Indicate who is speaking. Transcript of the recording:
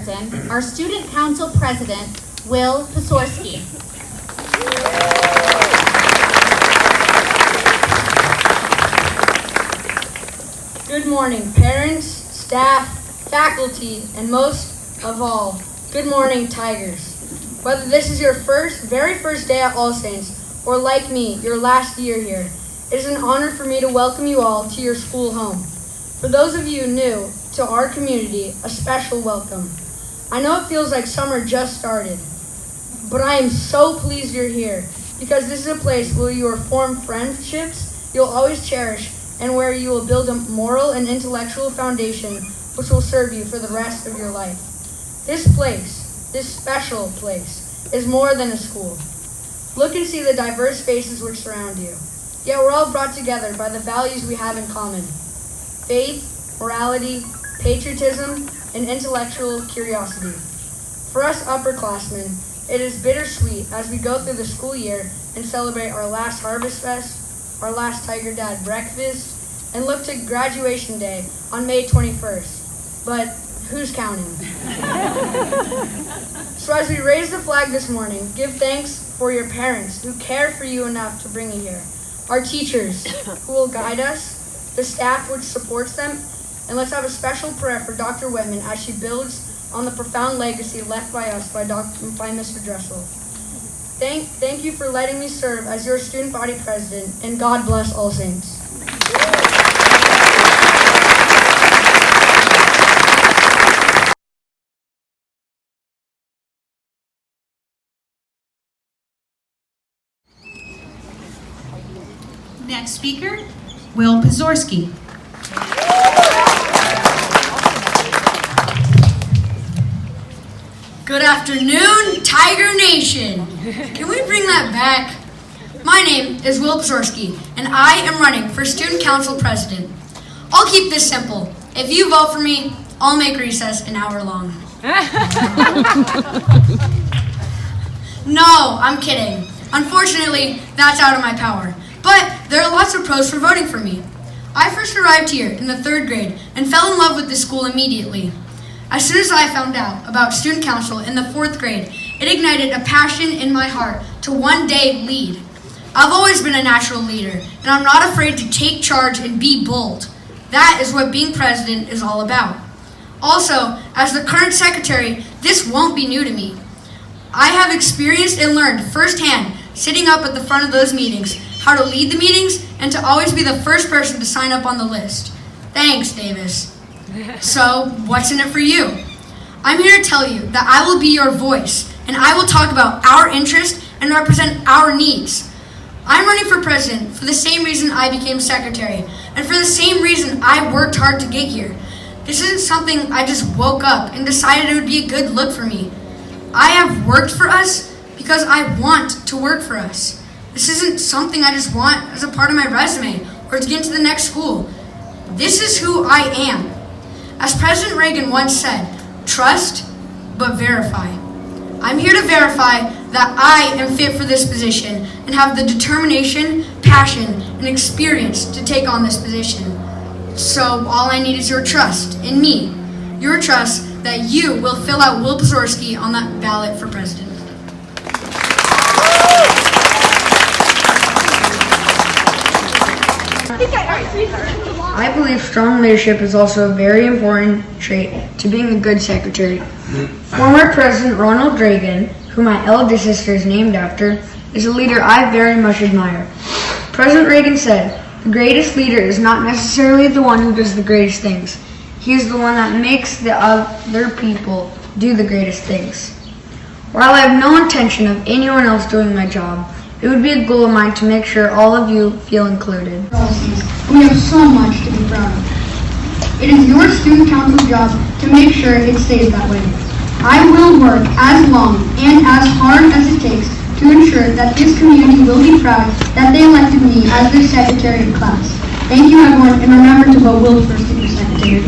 Speaker 1: chairperson, our student council president, Will Posorske.
Speaker 2: Good morning, parents, staff, faculty, and most of all, good morning, Tigers. Whether this is your very first day at All Saints, or like me, your last year here, it is an honor for me to welcome you all to your school home. For those of you new to our community, a special welcome. I know it feels like summer just started, but I am so pleased you're here because this is a place where you will form friendships you'll always cherish and where you will build a moral and intellectual foundation which will serve you for the rest of your life. This place, this special place, is more than a school. Look and see the diverse faces which surround you. Yet we're all brought together by the values we have in common: faith, morality, patriotism, and intellectual curiosity. For us upperclassmen, it is bittersweet as we go through the school year and celebrate our last Harvest Fest, our last Tiger Dad breakfast, and look to graduation day on May 21st. But who's counting? So as we raise the flag this morning, give thanks for your parents who care for you enough to bring you here, our teachers who will guide us, the staff which supports them, and let's have a special prayer for Dr. Whitman as she builds on the profound legacy left by us by Mr. Dressel. Thank you for letting me serve as your student body president, and God bless All Saints.
Speaker 3: Next speaker, Will Posorske.
Speaker 2: Good afternoon, Tiger Nation. Can we bring that back? My name is Will Posorske, and I am running for Student Council President. I'll keep this simple. If you vote for me, I'll make recess an hour long. No, I'm kidding. Unfortunately, that's out of my power. But there are lots of pros for voting for me. I first arrived here in the 3rd grade and fell in love with the school immediately. As soon as I found out about student council in the 4th grade, it ignited a passion in my heart to one day lead. I've always been a natural leader, and I'm not afraid to take charge and be bold. That is what being president is all about. Also, as the current secretary, this won't be new to me. I have experienced and learned firsthand, sitting up at the front of those meetings, how to lead the meetings and to always be the first person to sign up on the list. Thanks, Davis. So, what's in it for you? I'm here to tell you that I will be your voice, and I will talk about our interests and represent our needs. I'm running for president for the same reason I became secretary, and for the same reason I worked hard to get here. This isn't something I just woke up and decided it would be a good look for me. I have worked for us because I want to work for us. This isn't something I just want as a part of my resume or to get into the next school. This is who I am. As President Reagan once said, trust, but verify. I'm here to verify that I am fit for this position and have the determination, passion, and experience to take on this position. So all I need is your trust in me, your trust that you will fill out Will Posorske on that ballot for president. I believe strong leadership is also a very important trait to being a good secretary. Former President Ronald Reagan, who my eldest sister is named after, is a leader I very much admire. President Reagan said, "The greatest leader is not necessarily the one who does the greatest things. He is the one that makes the other people do the greatest things." While I have no intention of anyone else doing my job, it would be a goal of mine to make sure all of you feel included.
Speaker 4: We have so much to be proud of. It is your student council's job to make sure it stays that way. I will work as long and as hard as it takes to ensure that this community will be proud that they elected me as their secretary of class. Thank you, everyone, and remember to vote Will first to be secretary.